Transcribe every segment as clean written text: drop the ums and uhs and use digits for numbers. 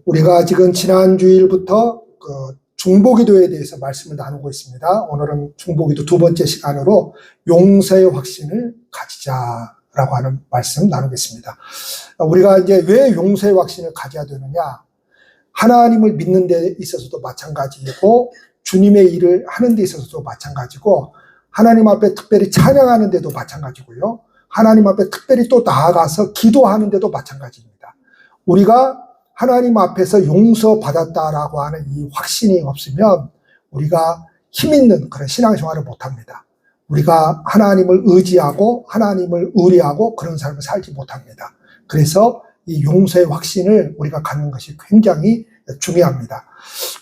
우리가 지금 지난 주일부터 중보기도에 대해서 말씀을 나누고 있습니다. 오늘은 중보기도 두 번째 시간으로 용서의 확신을 가지자라고 하는 말씀 나누겠습니다. 우리가 이제 왜 용서의 확신을 가져야 되느냐? 하나님을 믿는 데 있어서도 마찬가지고 주님의 일을 하는 데 있어서도 마찬가지고 하나님 앞에 특별히 찬양하는 데도 마찬가지고요. 하나님 앞에 특별히 또 나아가서 기도하는 데도 마찬가지입니다. 우리가 하나님 앞에서 용서받았다라고 하는 이 확신이 없으면 우리가 힘 있는 그런 신앙생활을 못합니다. 우리가 하나님을 의지하고 하나님을 의뢰하고 그런 삶을 살지 못합니다. 그래서 이 용서의 확신을 우리가 갖는 것이 굉장히 중요합니다.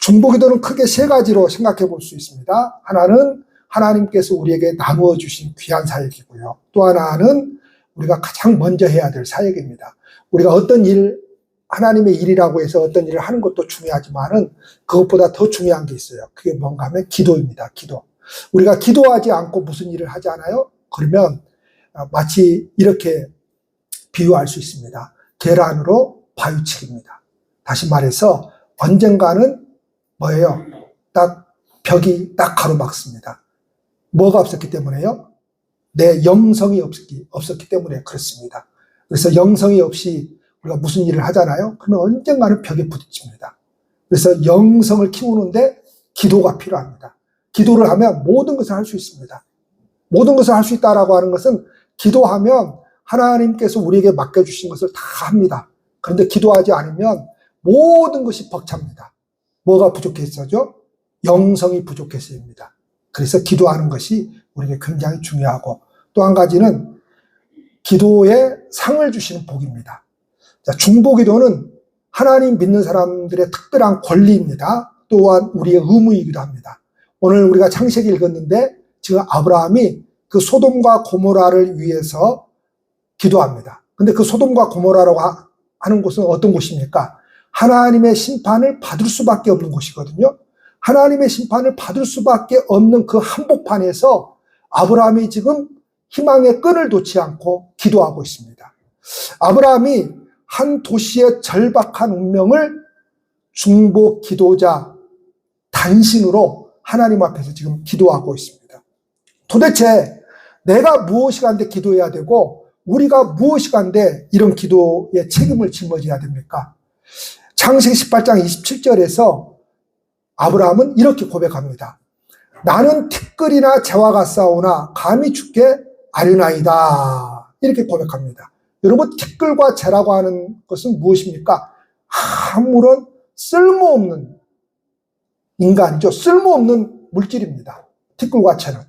중보기도는 크게 세 가지로 생각해 볼 수 있습니다. 하나는 하나님께서 우리에게 나누어 주신 귀한 사역이고요. 또 하나는 우리가 가장 먼저 해야 될 사역입니다. 우리가 어떤 일, 하나님의 일이라고 해서 어떤 일을 하는 것도 중요하지만은 그것보다 더 중요한 게 있어요. 그게 뭔가 하면 기도입니다. 기도. 우리가 기도하지 않고 무슨 일을 하지 않아요? 그러면 마치 이렇게 비유할 수 있습니다. 계란으로 바위치기입니다. 다시 말해서 언젠가는 뭐예요? 딱 벽이 딱 가로막습니다. 뭐가 없었기 때문에요? 내 영성이 없었기 때문에 그렇습니다. 그래서 영성이 없이 우리가 무슨 일을 하잖아요? 그러면 언젠가는 벽에 부딪힙니다. 그래서 영성을 키우는데 기도가 필요합니다. 기도를 하면 모든 것을 할 수 있습니다. 모든 것을 할 수 있다라고 하는 것은 기도하면 하나님께서 우리에게 맡겨주신 것을 다 합니다. 그런데 기도하지 않으면 모든 것이 벅찹니다. 뭐가 부족해서죠? 영성이 부족해서입니다. 그래서 기도하는 것이 우리에게 굉장히 중요하고 또 한 가지는 기도에 상을 주시는 복입니다. 자, 중보기도는 하나님 믿는 사람들의 특별한 권리입니다. 또한 우리의 의무이기도 합니다. 오늘 우리가 창세기 읽었는데 지금 아브라함이 그 소돔과 고모라를 위해서 기도합니다. 근데 그 소돔과 고모라라고 하는 곳은 어떤 곳입니까? 하나님의 심판을 받을 수밖에 없는 곳이거든요. 하나님의 심판을 받을 수밖에 없는 그 한복판에서 아브라함이 지금 희망의 끈을 놓지 않고 기도하고 있습니다. 아브라함이 한 도시의 절박한 운명을 중보 기도자 단신으로 하나님 앞에서 지금 기도하고 있습니다. 도대체 내가 무엇이 간데 기도해야 되고 우리가 무엇이 간데 이런 기도의 책임을 짊어져야 됩니까? 창세기 18장 27절에서 아브라함은 이렇게 고백합니다. 나는 티끌이나 재와 같사오나 감히 주께 아뢰나이다. 이렇게 고백합니다. 여러분, 티끌과 재라고 하는 것은 무엇입니까? 아무런 쓸모없는 인간이죠. 쓸모없는 물질입니다. 티끌과 재는.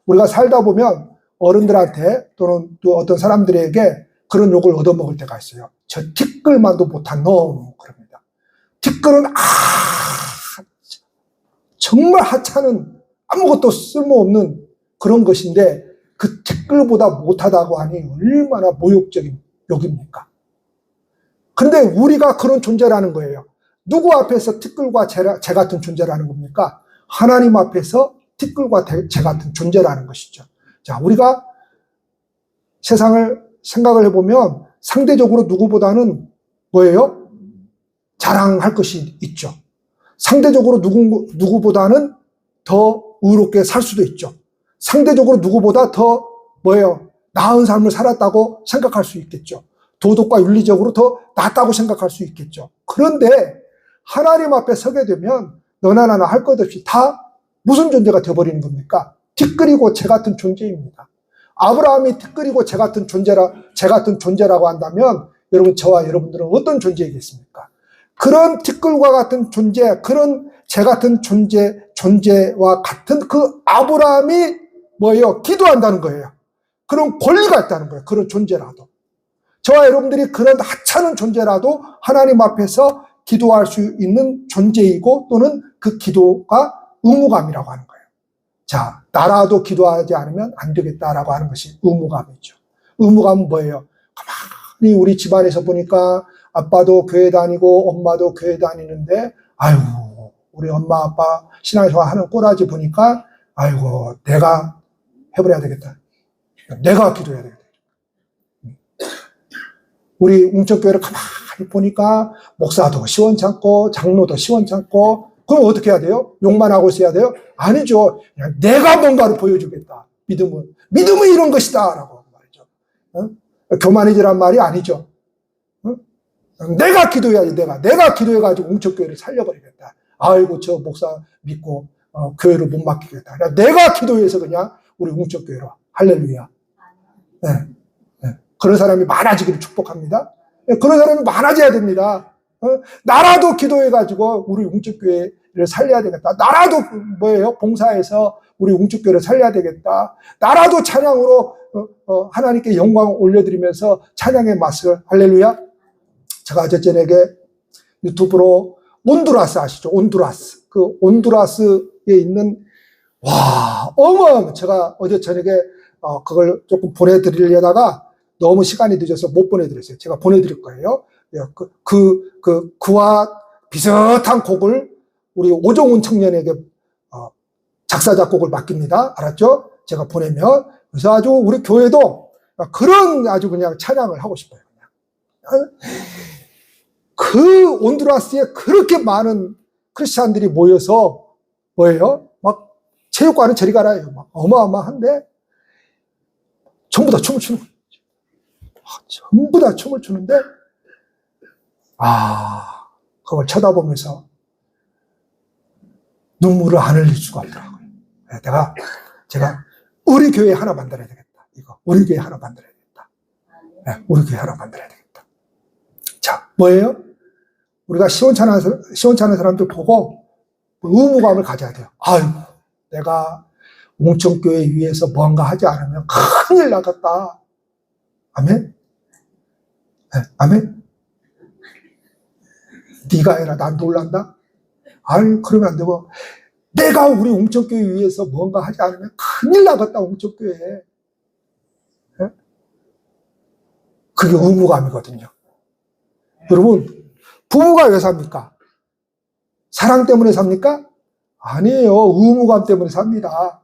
우리가 살다 보면 어른들한테 또는 또 어떤 사람들에게 그런 욕을 얻어먹을 때가 있어요. 저 티끌만도 못한 놈. 그럽니다. 티끌은 정말 하찮은 아무것도 쓸모없는 그런 것인데 그 티끌보다 못하다고 하니 얼마나 모욕적인 욕입니까? 그런데 우리가 그런 존재라는 거예요. 누구 앞에서 티끌과 재 같은 존재라는 겁니까? 하나님 앞에서 티끌과 재 같은 존재라는 것이죠. 자, 우리가 세상을 생각을 해보면 상대적으로 누구보다는 뭐예요? 자랑할 것이 있죠. 상대적으로 누구보다는 더 의롭게 살 수도 있죠. 상대적으로 누구보다 더 뭐예요? 나은 삶을 살았다고 생각할 수 있겠죠. 도덕과 윤리적으로 더 낫다고 생각할 수 있겠죠. 그런데 하나님 앞에 서게 되면 너나 나나 할 것 없이 다 무슨 존재가 되어버리는 겁니까? 티끌이고 재 같은 존재입니다. 아브라함이 티끌이고 재 같은 존재라고 한다면 여러분, 저와 여러분들은 어떤 존재이겠습니까? 그런 티끌과 같은 존재, 그런 재 같은 존재와 같은 그 아브라함이 뭐예요? 기도한다는 거예요. 그런 권리가 있다는 거예요. 그런 존재라도. 저와 여러분들이 그런 하찮은 존재라도 하나님 앞에서 기도할 수 있는 존재이고 또는 그 기도가 의무감이라고 하는 거예요. 자, 나라도 기도하지 않으면 안 되겠다라고 하는 것이 의무감이죠. 의무감은 뭐예요? 가만히 우리 집안에서 보니까 아빠도 교회 다니고 엄마도 교회 다니는데 아이고 우리 엄마 아빠 신앙생활 하는 꼬라지 보니까 아이고 내가 해버려야 되겠다. 내가 기도해야 되겠다. 우리 웅천교회를 가만히 보니까 목사도 시원찮고 장로도 시원찮고 그럼 어떻게 해야 돼요? 욕만 하고 있어야 돼요? 아니죠. 그냥 내가 뭔가를 보여주겠다. 믿음은 이런 것이다 라고 말이죠. 교만해지란 말이 아니죠. 내가 기도해야지. 내가 기도해가지고 웅척교회를 살려버리겠다. 아이고 저 목사 믿고 교회를 못 맡기겠다. 그냥 내가 기도해서 그냥 우리 웅척교회로 할렐루야. 네. 네. 그런 사람이 많아지기를 축복합니다. 네. 그런 사람이 많아져야 됩니다. 나라도 기도해가지고 우리 웅척교회를 살려야 되겠다. 나라도 뭐예요? 봉사해서 우리 웅척교회를 살려야 되겠다. 나라도 찬양으로 하나님께 영광을 올려드리면서 찬양의 맛을 할렐루야. 제가 어제 저녁에 유튜브로 온두라스 아시죠? 온두라스. 그 온두라스에 있는 제가 어제 저녁에 그걸 조금 보내드리려다가 너무 시간이 늦어서 못 보내드렸어요. 제가 보내드릴 거예요. 그와 비슷한 곡을 우리 오종훈 청년에게 작사 작곡을 맡깁니다. 알았죠? 제가 보내면 그래서 아주 우리 교회도 그런 아주 그냥 찬양을 하고 싶어요. 그냥. 그 온두라스에 그렇게 많은 크리스찬들이 모여서 뭐예요? 막 체육관은 저리 가라요. 막 어마어마한데 전부 다 춤을 추는 거예요. 전부 다 춤을 추는데 그걸 쳐다보면서 눈물을 안 흘릴 수가 없더라고요. 제가 우리 교회 하나 만들어야 되겠다. 우리 교회 하나 만들어야 되겠다. 네, 우리 교회 하나 만들어야 되겠다. 자, 뭐예요? 우리가 시원찮은 사람들 보고 의무감을 가져야 돼요. 아이고, 내가 웅천교회 위해서 뭔가 하지 않으면 큰일 나겠다. 아멘? 네, 아멘? 네가 해라. 난 놀란다? 아니, 그러면 안 되고, 내가 우리 웅천교회 위해서 뭔가 하지 않으면 큰일 나겠다, 웅천교회. 네? 그게 의무감이거든요. 여러분, 부부가 왜 삽니까? 사랑 때문에 삽니까? 아니에요. 의무감 때문에 삽니다.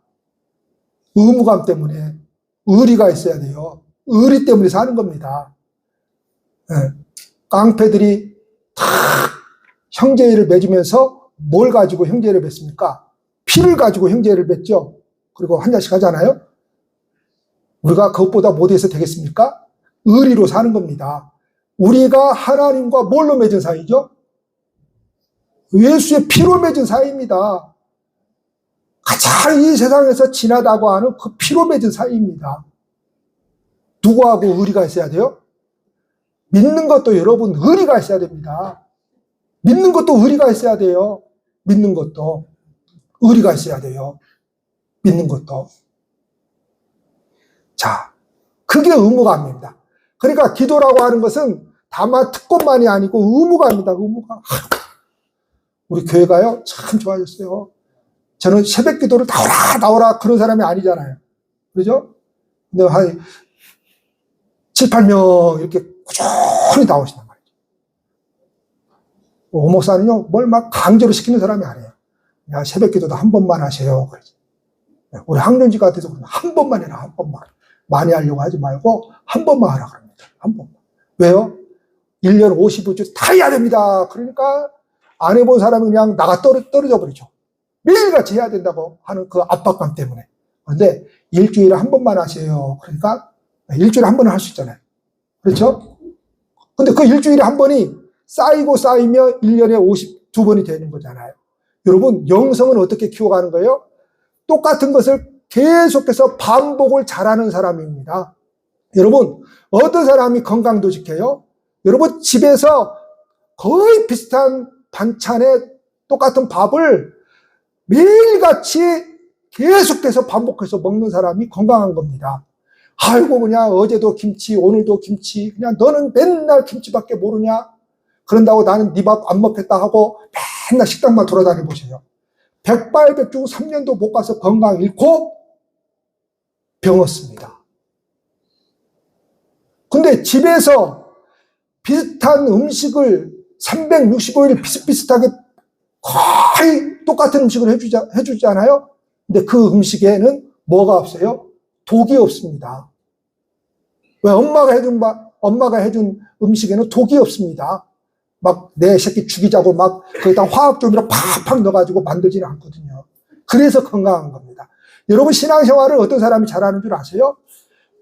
의무감 때문에. 의리가 있어야 돼요. 의리 때문에 사는 겁니다. 네. 깡패들이 다 형제를 맺으면서 뭘 가지고 형제를 맺습니까? 피를 가지고 형제를 맺죠. 그리고 한 잔씩 하잖아요. 우리가 그것보다 못해서 되겠습니까? 의리로 사는 겁니다. 우리가 하나님과 뭘로 맺은 사이죠? 예수의 피로 맺은 사이입니다. 가장 이 세상에서 진하다고 하는 그 피로 맺은 사이입니다. 누구하고 의리가 있어야 돼요? 믿는 것도 여러분 의리가 있어야 됩니다. 믿는 것도 의리가 있어야 돼요. 믿는 것도 의리가 있어야 돼요. 믿는 것도. 자, 그게 의무감입니다. 그러니까 기도라고 하는 것은 다만 특권만이 아니고 의무감입니다. 의무감. 우리 교회가요 참 좋아졌어요. 저는 새벽 기도를 나오라 그런 사람이 아니잖아요. 그렇죠? 근데 한 7, 8명 이렇게 꾸준히 나오신단 말이죠. 오 목사는요 뭘 막 강제로 시키는 사람이 아니에요. 야, 새벽 기도도 한 번만 하세요. 그러죠. 우리 학년지 같아서 그러면 한 번만 해라. 한 번만. 많이 하려고 하지 말고 한 번만 하라 그럽니다. 한 번만. 왜요? 1년 52주 다 해야 됩니다. 그러니까 안 해본 사람이 그냥 나가 떨어져 버리죠. 매일같이 해야 된다고 하는 그 압박감 때문에. 그런데 일주일에 한 번만 하세요. 그러니까 일주일에 한 번은 할 수 있잖아요. 그렇죠? 근데 그 일주일에 한 번이 쌓이면 1년에 52번이 되는 거잖아요. 여러분, 영성은 어떻게 키워가는 거예요? 똑같은 것을 계속해서 반복을 잘하는 사람입니다. 여러분, 어떤 사람이 건강도 지켜요? 여러분, 집에서 거의 비슷한 반찬에 똑같은 밥을 매일같이 계속해서 반복해서 먹는 사람이 건강한 겁니다. 아이고, 그냥 어제도 김치, 오늘도 김치, 그냥 너는 맨날 김치밖에 모르냐? 그런다고 나는 네 밥 안 먹겠다 하고 맨날 식당만 돌아다니 보세요. 백발백중 3년도 못 가서 건강 잃고 병 얻습니다. 근데 집에서 비슷한 음식을 365일 비슷비슷하게 거의 똑같은 음식을 해주잖아요. 근데 그 음식에는 뭐가 없어요? 독이 없습니다. 왜? 엄마가 해준 밥, 엄마가 해준 음식에는 독이 없습니다. 막 내 새끼 죽이자고 막 거기다 화학조미료 팍팍 넣어가지고 만들지는 않거든요. 그래서 건강한 겁니다. 여러분 신앙생활을 어떤 사람이 잘하는 줄 아세요?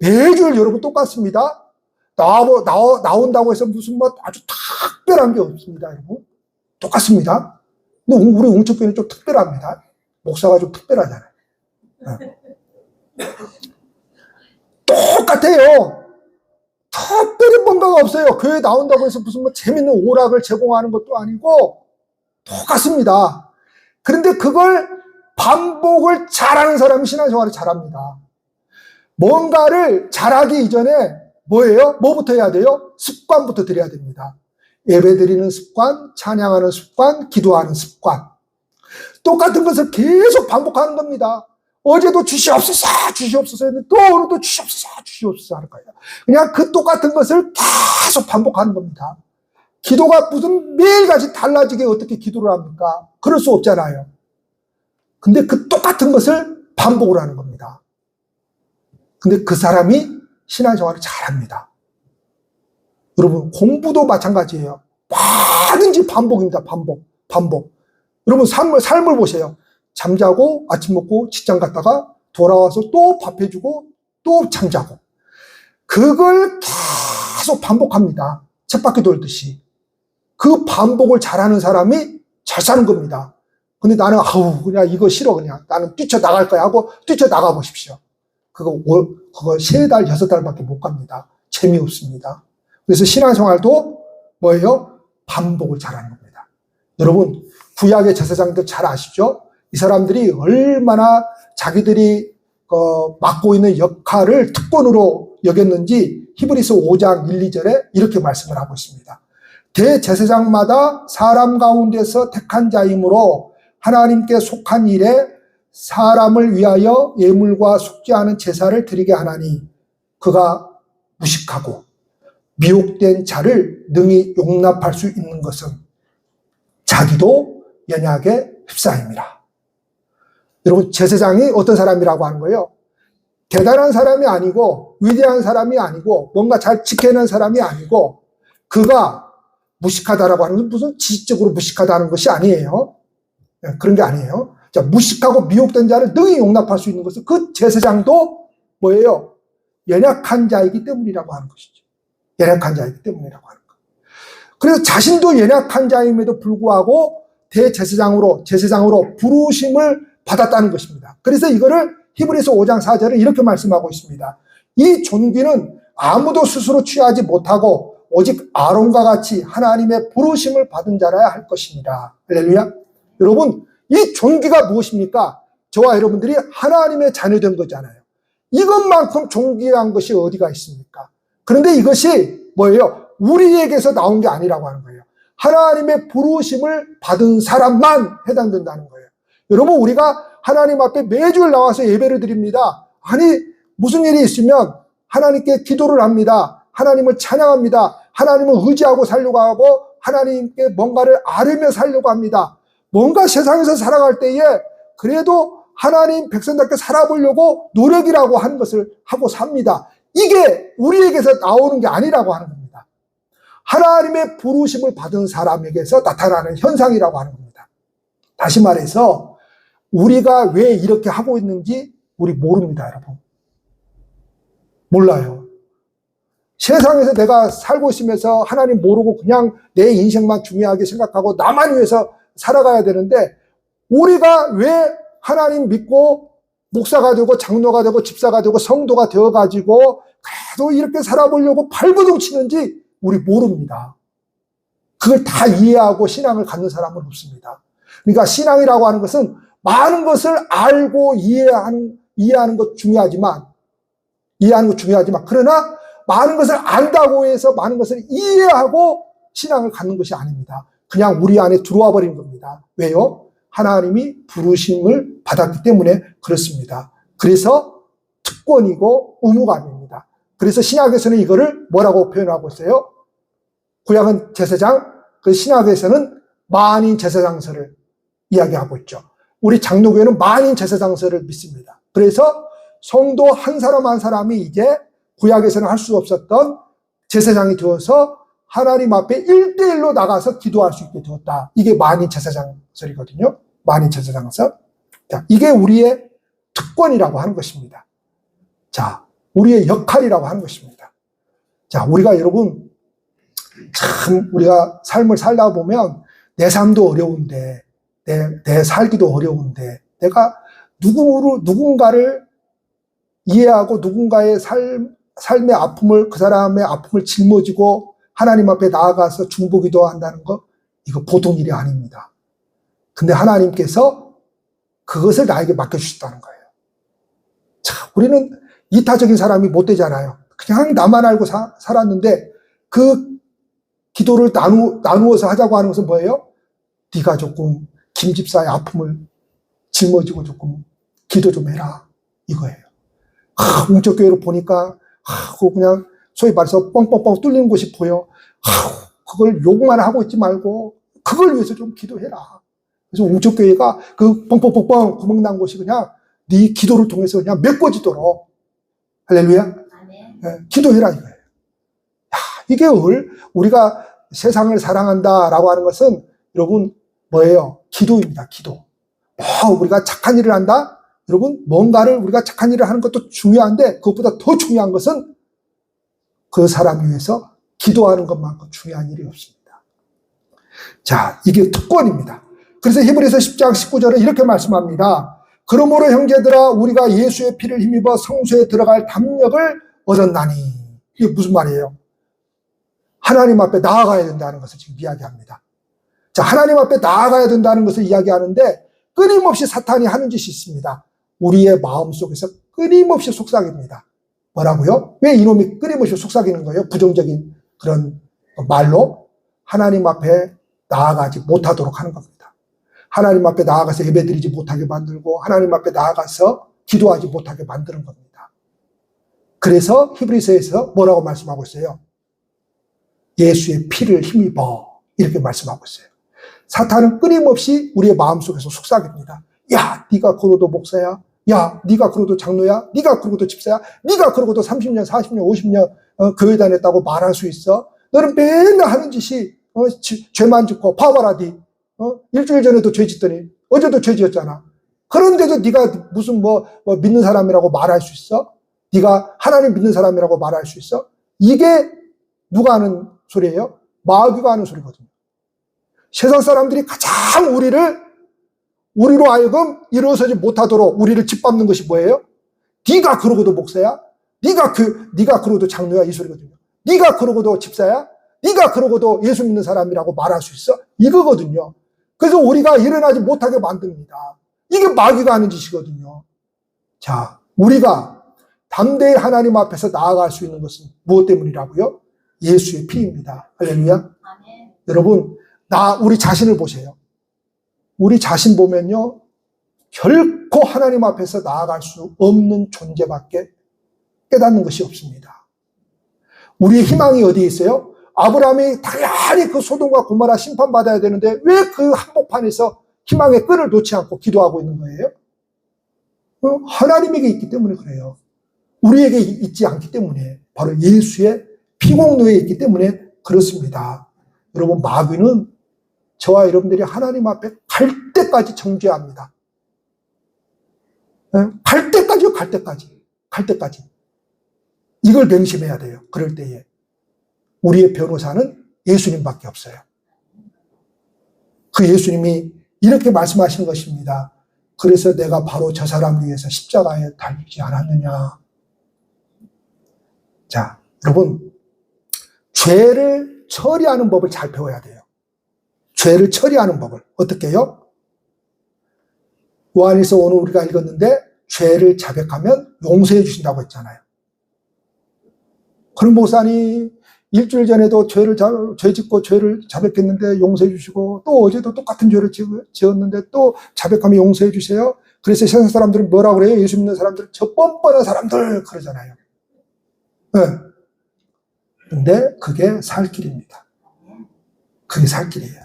매주일 여러분 똑같습니다. 나온다고 해서 무슨 뭐 아주 특별한 게 없습니다. 여러분 똑같습니다. 근데 우리 웅초교회는 좀 특별합니다. 목사가 좀 특별하잖아요. 똑같아요. 특별히 뭔가가 없어요. 교회 나온다고 해서 무슨 뭐 재밌는 오락을 제공하는 것도 아니고 똑같습니다. 그런데 그걸 반복을 잘하는 사람이 신앙생활을 잘합니다. 뭔가를 잘하기 이전에 뭐예요? 뭐부터 해야 돼요? 습관부터 들여야 됩니다. 예배 드리는 습관, 찬양하는 습관, 기도하는 습관. 똑같은 것을 계속 반복하는 겁니다. 어제도 주시옵소서 했는데 또 오늘도 주시옵소서 하는 거예요. 그냥 그 똑같은 것을 계속 반복하는 겁니다. 기도가 무슨 매일같이 달라지게 어떻게 기도를 합니까? 그럴 수 없잖아요. 근데 그 똑같은 것을 반복을 하는 겁니다. 근데 그 사람이 신앙생활을 잘합니다. 여러분 공부도 마찬가지예요. 뭐든지 반복입니다. 반복. 여러분 삶을 보세요. 잠자고 아침 먹고 직장 갔다가 돌아와서 또 밥 해주고 또 잠자고 그걸 계속 반복합니다. 쳇바퀴 돌듯이. 그 반복을 잘하는 사람이 잘 사는 겁니다. 근데 나는 그냥 이거 싫어 그냥 나는 뛰쳐나갈 거야 하고 뛰쳐나가 보십시오. 그거 3달 6달밖에 못 갑니다. 재미없습니다. 그래서 신앙생활도 뭐예요? 반복을 잘하는 겁니다. 여러분 구약의 제사장들 잘 아시죠? 이 사람들이 얼마나 자기들이 맡고 있는 역할을 특권으로 여겼는지 히브리서 5장 1, 2절에 이렇게 말씀을 하고 있습니다. 대제사장마다 사람 가운데서 택한 자이므로 하나님께 속한 일에 사람을 위하여 예물과 속죄하는 제사를 드리게 하나니 그가 무식하고 미혹된 자를 능히 용납할 수 있는 것은 자기도 연약에 휩싸입니다. 여러분 제사장이 어떤 사람이라고 하는 거예요? 대단한 사람이 아니고 위대한 사람이 아니고 뭔가 잘 지켜내는 사람이 아니고 그가 무식하다라고 하는 건 무슨 지식적으로 무식하다는 것이 아니에요. 그런 게 아니에요. 자, 무식하고 미혹된 자를 능히 용납할 수 있는 것은 그 제사장도 뭐예요? 연약한 자이기 때문이라고 하는 것이죠. 연약한 자이기 때문이라고 하는 것. 그래서 자신도 연약한 자임에도 불구하고 제사장으로 부르심을 받았다는 것입니다. 그래서 이거를 히브리서 5장 4절에 이렇게 말씀하고 있습니다. 이 존귀는 아무도 스스로 취하지 못하고 오직 아론과 같이 하나님의 부르심을 받은 자라야 할 것입니다. 할렐루야. 여러분 이 존귀가 무엇입니까? 저와 여러분들이 하나님의 자녀된 거잖아요. 이것만큼 존귀한 것이 어디가 있습니까? 그런데 이것이 뭐예요? 우리에게서 나온 게 아니라고 하는 거예요. 하나님의 부르심을 받은 사람만 해당된다는 거예요. 여러분 우리가 하나님 앞에 매주일 나와서 예배를 드립니다. 아니 무슨 일이 있으면 하나님께 기도를 합니다. 하나님을 찬양합니다. 하나님을 의지하고 살려고 하고 하나님께 뭔가를 아뢰며 살려고 합니다. 뭔가 세상에서 살아갈 때에 그래도 하나님 백성답게 살아보려고 노력이라고 하는 것을 하고 삽니다. 이게 우리에게서 나오는 게 아니라고 하는 겁니다. 하나님의 부르심을 받은 사람에게서 나타나는 현상이라고 하는 겁니다. 다시 말해서 우리가 왜 이렇게 하고 있는지 우리 모릅니다, 여러분. 몰라요. 세상에서 내가 살고 있으면서 하나님 모르고 그냥 내 인생만 중요하게 생각하고 나만 위해서 살아가야 되는데 우리가 왜 하나님 믿고 목사가 되고 장로가 되고 집사가 되고 성도가 되어가지고 그래도 이렇게 살아보려고 발버둥 치는지 우리 모릅니다. 그걸 다 이해하고 신앙을 갖는 사람은 없습니다. 그러니까 신앙이라고 하는 것은 많은 것을 알고 이해하는 것 중요하지만 그러나 많은 것을 안다고 해서 많은 것을 이해하고 신앙을 갖는 것이 아닙니다. 그냥 우리 안에 들어와 버린 겁니다. 왜요? 하나님이 부르심을 받았기 때문에 그렇습니다. 그래서 특권이고 의무가 아닙니다. 그래서 신약에서는 이거를 뭐라고 표현하고 있어요? 구약은 제사장, 그 신약에서는 만인 제사장서를 이야기하고 있죠. 우리 장로교회는 만인 제사장서를 믿습니다. 그래서 성도 한 사람 한 사람이 이제 구약에서는 할 수 없었던 제사장이 되어서 하나님 앞에 1대1로 나가서 기도할 수 있게 되었다. 이게 만인 제사장설이거든요. 만인 제사장설. 자, 이게 우리의 특권이라고 하는 것입니다. 자, 우리의 역할이라고 하는 것입니다. 자, 우리가 여러분, 참, 우리가 삶을 살다 보면 내 삶도 어려운데, 내 살기도 어려운데, 내가 누군가를 이해하고 누군가의 삶의 아픔을, 그 사람의 아픔을 짊어지고 하나님 앞에 나아가서 중보기도 한다는 거, 이거 보통 일이 아닙니다. 근데 하나님께서 그것을 나에게 맡겨주셨다는 거예요. 자, 우리는 이타적인 사람이 못 되잖아요. 그냥 나만 알고 살았는데 그 기도를 나누어서 하자고 하는 것은 뭐예요? 네가 조금 김 집사의 아픔을 짊어지고 조금 기도 좀 해라. 이거예요. 웅적교회로 보니까 그거 그냥 소위 말해서 뻥뻥뻥 뚫리는 곳이 보여. 그걸 욕만 하고 있지 말고 그걸 위해서 좀 기도해라. 그래서 웅적교회가 그 뻥뻥뻥뻥 구멍난 곳이 그냥 네 기도를 통해서 그냥 메꿔지도록 할렐루야. 네, 기도해라 이거예요. 야, 이게 우리가 세상을 사랑한다라고 하는 것은 여러분 뭐예요? 기도입니다. 기도. 우리가 착한 일을 한다? 여러분 뭔가를 우리가 착한 일을 하는 것도 중요한데 그것보다 더 중요한 것은 그 사람 위해서 기도하는 것만큼 중요한 일이 없습니다. 자, 이게 특권입니다. 그래서 히브리서 10장 19절에 이렇게 말씀합니다. 그러므로 형제들아 우리가 예수의 피를 힘입어 성소에 들어갈 담력을 얻었나니. 이게 무슨 말이에요? 하나님 앞에 나아가야 된다는 것을 지금 이야기합니다. 자, 하나님 앞에 나아가야 된다는 것을 이야기하는데 끊임없이 사탄이 하는 짓이 있습니다. 우리의 마음속에서 끊임없이 속삭입니다. 뭐라고요? 왜 이놈이 끊임없이 속삭이는 거예요? 부정적인 그런 말로 하나님 앞에 나아가지 못하도록 하는 겁니다. 하나님 앞에 나아가서 예배드리지 못하게 만들고 하나님 앞에 나아가서 기도하지 못하게 만드는 겁니다. 그래서 히브리서에서 뭐라고 말씀하고 있어요? 예수의 피를 힘입어 이렇게 말씀하고 있어요. 사탄은 끊임없이 우리의 마음속에서 속삭입니다. 야, 네가 그러고도 목사야. 야, 네가 그러고도 장로야. 네가 그러고도 집사야. 네가 그러고도 30년, 40년, 50년 교회 다녔다고 말할 수 있어. 너는 맨날 하는 짓이 죄만 짓고 봐봐라 니. 일주일 전에도 죄 짓더니 어제도 죄 지었잖아. 그런데도 네가 무슨 뭐 믿는 사람이라고 말할 수 있어? 네가 하나님 믿는 사람이라고 말할 수 있어? 이게 누가 하는 소리예요? 마귀가 하는 소리거든요. 세상 사람들이 가장 우리로 하여금 일어서지 못하도록 우리를 짓밟는 것이 뭐예요? 네가 그러고도 목사야? 네가 그러고도 장로야? 이 소리거든요. 네가 그러고도 집사야? 네가 그러고도 예수 믿는 사람이라고 말할 수 있어? 이거거든요. 그래서 우리가 일어나지 못하게 만듭니다. 이게 마귀가 하는 짓이거든요. 자, 우리가 담대히 하나님 앞에서 나아갈 수 있는 것은 무엇 때문이라고요? 예수의 피입니다. 할렐루야. 아멘. 여러분, 우리 자신을 보세요. 우리 자신 보면요, 결코 하나님 앞에서 나아갈 수 없는 존재밖에 깨닫는 것이 없습니다. 우리의 희망이 어디에 있어요? 아브라함이 당연히 그 소돔과 고모라 심판받아야 되는데 왜 그 한복판에서 희망의 끈을 놓지 않고 기도하고 있는 거예요? 하나님에게 있기 때문에 그래요. 우리에게 있지 않기 때문에, 바로 예수의 피공로에 있기 때문에 그렇습니다. 여러분, 마귀는 저와 여러분들이 하나님 앞에 갈 때까지 정죄합니다. 갈 때까지요, 갈 때까지. 이걸 명심해야 돼요. 그럴 때에. 우리의 변호사는 예수님밖에 없어요. 그 예수님이 이렇게 말씀하신 것입니다. 그래서 내가 바로 저 사람을 위해서 십자가에 달리지 않았느냐. 자, 여러분, 죄를 처리하는 법을 잘 배워야 돼요. 죄를 처리하는 법을. 어떻게 해요? 요한일서 오늘 우리가 읽었는데 죄를 자백하면 용서해 주신다고 했잖아요. 그런 목사님 일주일 전에도 죄 짓고 죄를 자백했는데 용서해 주시고 또 어제도 똑같은 죄를 지었는데 또 자백하면 용서해 주세요. 그래서 세상 사람들은 뭐라고 그래요? 예수 믿는 사람들, 저 뻔뻔한 사람들 그러잖아요. 네. 근데 그게 살 길입니다. 그게 살 길이에요.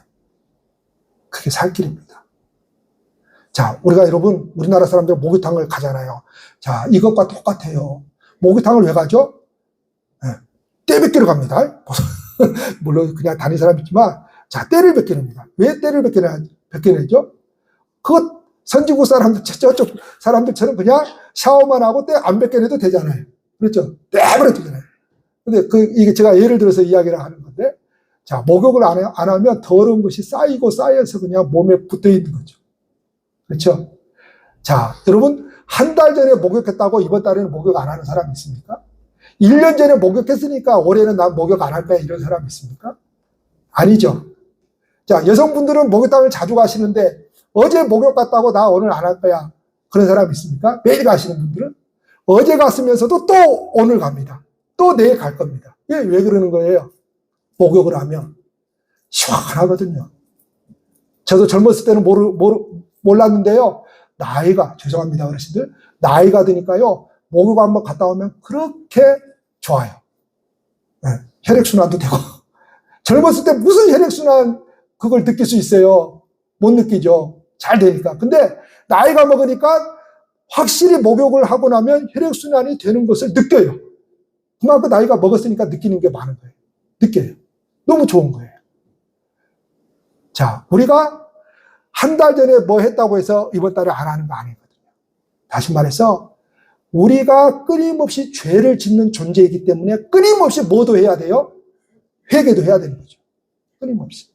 그게 살 길입니다. 자, 우리가 여러분, 우리나라 사람들 목욕탕을 가잖아요. 자, 이것과 똑같아요. 목욕탕을 왜 가죠? 네. 떼 뱉기로 갑니다. 물론 그냥 다닌 사람 있지만, 자, 떼를 뱉기랍니다. 왜 떼를 뱉기내죠? 그것 선진국 사람들, 저쪽 사람들처럼 그냥 샤워만 하고 때 안 뱉겨내도 되잖아요. 그렇죠? 떼버려 두잖아요. 근데 이게 제가 예를 들어서 이야기를 하는 건데, 자, 목욕을 안 하면 더러운 것이 쌓여서 그냥 몸에 붙어 있는 거죠. 그렇죠? 자, 여러분, 한 달 전에 목욕했다고 이번 달에는 목욕 안 하는 사람 있습니까? 1년 전에 목욕했으니까 올해는 난 목욕 안 할 거야, 이런 사람 있습니까? 아니죠. 자, 여성분들은 목욕탕을 자주 가시는데, 어제 목욕 갔다고 나 오늘 안 할 거야. 그런 사람 있습니까? 매일 가시는 분들은? 어제 갔으면서도 또 오늘 갑니다. 또 내일 갈 겁니다. 왜 그러는 거예요? 목욕을 하면 시원하거든요. 저도 젊었을 때는 몰랐는데요. 죄송합니다, 어르신들. 나이가 드니까요, 목욕 한번 갔다 오면 그렇게 좋아요. 네, 혈액순환도 되고. 젊었을 때 무슨 혈액순환 그걸 느낄 수 있어요? 못 느끼죠. 잘 되니까. 근데 나이가 먹으니까 확실히 목욕을 하고 나면 혈액순환이 되는 것을 느껴요. 그만큼 나이가 먹었으니까 느끼는 게 많은 거예요. 느껴요. 너무 좋은 거예요. 자, 우리가 한 달 전에 뭐 했다고 해서 이번 달에 안 하는 거 아니거든요. 다시 말해서 우리가 끊임없이 죄를 짓는 존재이기 때문에 끊임없이 뭐도 해야 돼요? 회개도 해야 되는 거죠. 끊임없이.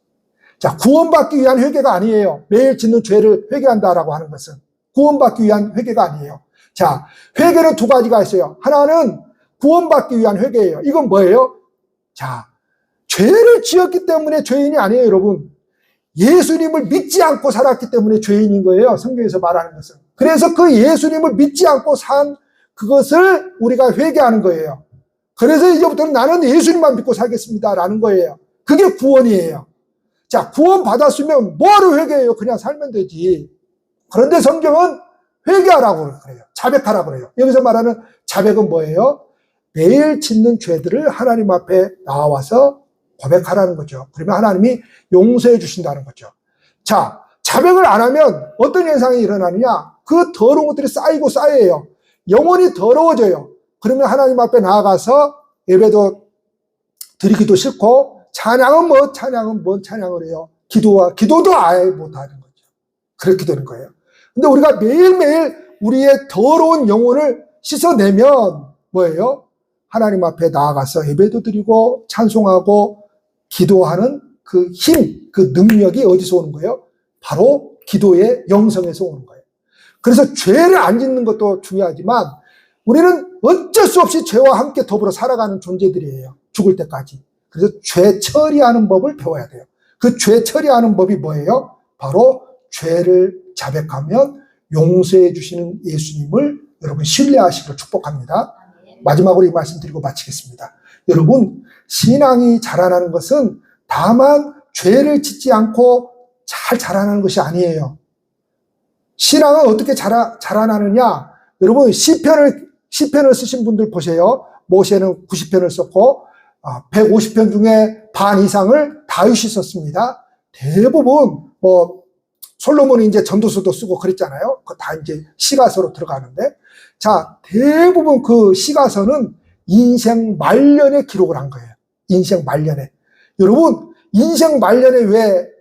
자, 구원받기 위한 회개가 아니에요. 매일 짓는 죄를 회개한다라고 하는 것은 구원받기 위한 회개가 아니에요. 자, 회개는 두 가지가 있어요. 하나는 구원받기 위한 회개예요. 이건 뭐예요? 자, 죄를 지었기 때문에 죄인이 아니에요, 여러분. 예수님을 믿지 않고 살았기 때문에 죄인인 거예요. 성경에서 말하는 것은. 그래서 그 예수님을 믿지 않고 산 그것을 우리가 회개하는 거예요. 그래서 이제부터는 나는 예수님만 믿고 살겠습니다라는 거예요. 그게 구원이에요. 자, 구원 받았으면 뭐하러 회개해요? 그냥 살면 되지. 그런데 성경은 회개하라고 그래요. 자백하라고 그래요. 여기서 말하는 자백은 뭐예요? 매일 짓는 죄들을 하나님 앞에 나와서 고백하라는 거죠. 그러면 하나님이 용서해 주신다는 거죠. 자, 자백을 안 하면 어떤 현상이 일어나느냐? 그 더러운 것들이 쌓여요. 영혼이 더러워져요. 그러면 하나님 앞에 나아가서 예배도 드리기도 싫고, 찬양은 뭔 찬양을 해요? 기도도 아예 못하는 거죠. 그렇게 되는 거예요. 근데 우리가 매일매일 우리의 더러운 영혼을 씻어내면 뭐예요? 하나님 앞에 나아가서 예배도 드리고 찬송하고 기도하는 그 힘, 그 능력이 어디서 오는 거예요? 바로 기도의 영성에서 오는 거예요. 그래서 죄를 안 짓는 것도 중요하지만 우리는 어쩔 수 없이 죄와 함께 더불어 살아가는 존재들이에요. 죽을 때까지. 그래서 죄 처리하는 법을 배워야 돼요. 그 죄 처리하는 법이 뭐예요? 바로 죄를 자백하면 용서해 주시는 예수님을 여러분 신뢰하시기를 축복합니다. 마지막으로 이 말씀 드리고 마치겠습니다. 여러분, 신앙이 자라나는 것은 다만 죄를 짓지 않고 잘 자라나는 것이 아니에요. 신앙은 어떻게 자라나느냐? 여러분, 시편을 쓰신 분들 보세요. 모세는 90편을 썼고 150편 중에 반 이상을 다윗이 썼습니다. 대부분 솔로몬이 이제 전도서도 쓰고 그랬잖아요. 그거 다 이제 시가서로 들어가는데, 자, 대부분 그 시가서는 인생 말년에 기록을 한 거예요. 인생 말년에. 여러분, 인생 말년에 왜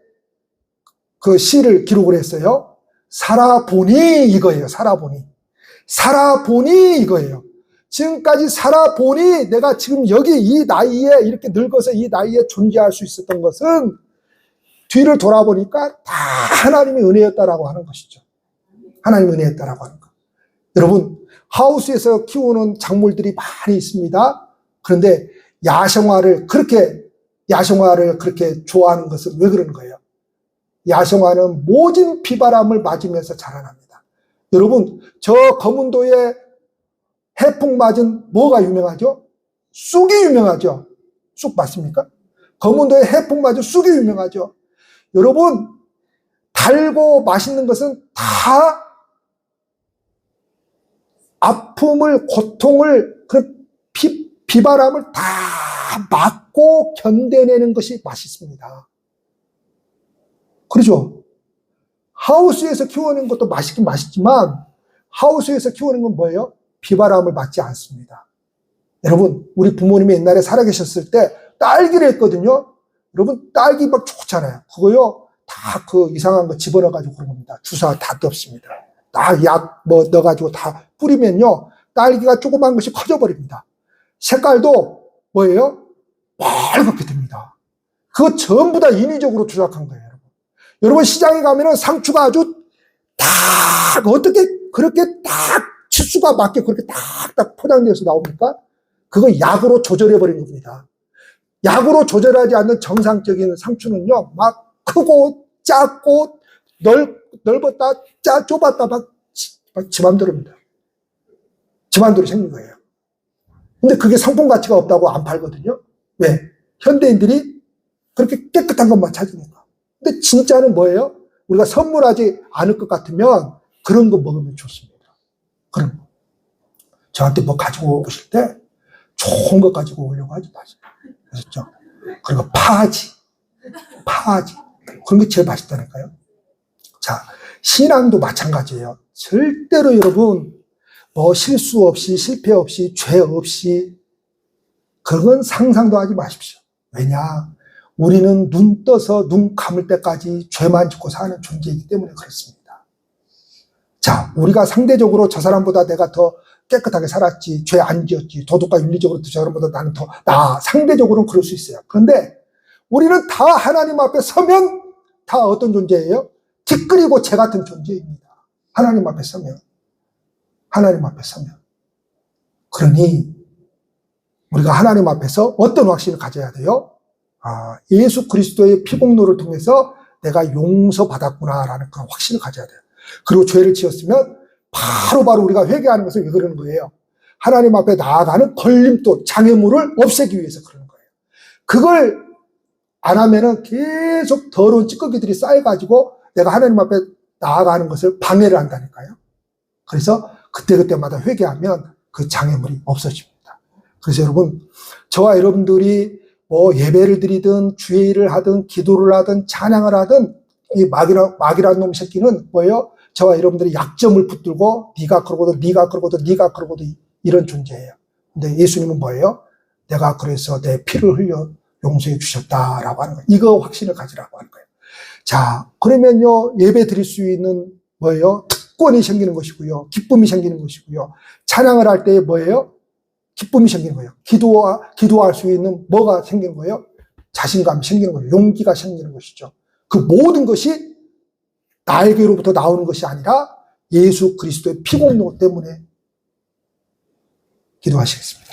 그 시를 기록을 했어요? 살아보니 이거예요. 살아보니 이거예요. 지금까지 살아보니 내가 지금 여기 이 나이에 이렇게 늙어서 이 나이에 존재할 수 있었던 것은 뒤를 돌아보니까 다 하나님의 은혜였다라고 하는 것이죠. 하나님의 은혜였다라고 하는 것. 여러분, 하우스에서 키우는 작물들이 많이 있습니다. 그런데 야생화를 그렇게 좋아하는 것은 왜 그러는 거예요? 야생화는 모진 비바람을 맞으면서 자라납니다. 여러분, 저 거문도에 해풍 맞은 뭐가 유명하죠? 쑥이 유명하죠. 쑥 맞습니까? 거문도에 해풍 맞은 쑥이 유명하죠. 여러분, 달고 맛있는 것은 다 아픔을, 고통을, 그 비바람을 다 맞고 견뎌내는 것이 맛있습니다. 그렇죠? 하우스에서 키우는 것도 맛있긴 맛있지만 하우스에서 키우는 건 뭐예요? 비바람을 맞지 않습니다. 여러분, 우리 부모님이 옛날에 살아계셨을 때 딸기를 했거든요. 여러분, 딸기 막 좋잖아요. 그거요, 다 그 이상한 거 집어넣어가지고 그런 겁니다. 주사 다 덮습니다. 다 약 뭐 넣어가지고 다 뿌리면요, 딸기가 조그만 것이 커져버립니다. 색깔도 뭐예요? 빨갛게 됩니다. 그거 전부 다 인위적으로 조작한 거예요, 여러분. 여러분, 시장에 가면은 상추가 아주 딱, 어떻게 그렇게 딱 치수가 맞게 그렇게 딱딱 포장되어서 나옵니까? 그거 약으로 조절해버린 겁니다. 약으로 조절하지 않는 정상적인 상추는요, 막 크고 작고 넓었다 좁았다 막 지맘대로입니다. 지맘대로 생긴 거예요. 근데 그게 상품 가치가 없다고 안 팔거든요. 왜? 현대인들이 그렇게 깨끗한 것만 찾으니까. 근데 진짜는 뭐예요? 우리가 선물하지 않을 것 같으면 그런 거 먹으면 좋습니다. 그런 거. 저한테 뭐 가지고 오실 때 좋은 거 가지고 오려고 하지 마세요. 그렇죠? 그리고 파지. 그런 게 제일 맛있다니까요. 자, 신앙도 마찬가지예요. 절대로 여러분, 뭐 실수 없이, 실패 없이, 죄 없이, 그런 건 상상도 하지 마십시오. 왜냐? 우리는 눈 떠서 눈 감을 때까지 죄만 짓고 사는 존재이기 때문에 그렇습니다. 자, 우리가 상대적으로 저 사람보다 내가 더 깨끗하게 살았지, 죄 안 지었지, 도덕과 윤리적으로 저 사람보다 나는 더 나아. 상대적으로는 그럴 수 있어요. 그런데 우리는 다 하나님 앞에 서면 다 어떤 존재예요? 티끌이고 재 같은 존재입니다. 하나님 앞에 서면. 하나님 앞에 서면. 그러니 우리가 하나님 앞에서 어떤 확신을 가져야 돼요? 예수 그리스도의 피공로를 통해서 내가 용서받았구나라는 그런 확신을 가져야 돼요. 그리고 죄를 지었으면 바로 우리가 회개하는 것을 왜 그러는 거예요? 하나님 앞에 나아가는 걸림돌, 장애물을 없애기 위해서 그러는 거예요. 그걸 안 하면은 계속 더러운 찌꺼기들이 쌓여가지고 내가 하나님 앞에 나아가는 것을 방해를 한다니까요. 그래서 그때마다 회개하면 그 장애물이 없어집니다. 그래서 여러분, 저와 여러분들이 뭐 예배를 드리든 주일을 하든 기도를 하든 찬양을 하든 이 마귀라는 놈 새끼는 뭐예요? 저와 여러분들이 약점을 붙들고 네가 그러고도 이런 존재예요. 근데 예수님은 뭐예요? 내가 그래서 내 피를 흘려 용서해 주셨다라고 하는 거예요. 이거 확신을 가지라고 하는 거예요. 자, 그러면요, 예배 드릴 수 있는 뭐예요? 특권이 생기는 것이고요. 기쁨이 생기는 것이고요. 찬양을 할 때 뭐예요? 기쁨이 생기는 거예요. 기도할 수 있는 뭐가 생기는 거예요? 자신감이 생기는 거예요. 용기가 생기는 것이죠. 그 모든 것이 나에게로부터 나오는 것이 아니라 예수 그리스도의 피공로 때문에. 기도하시겠습니다.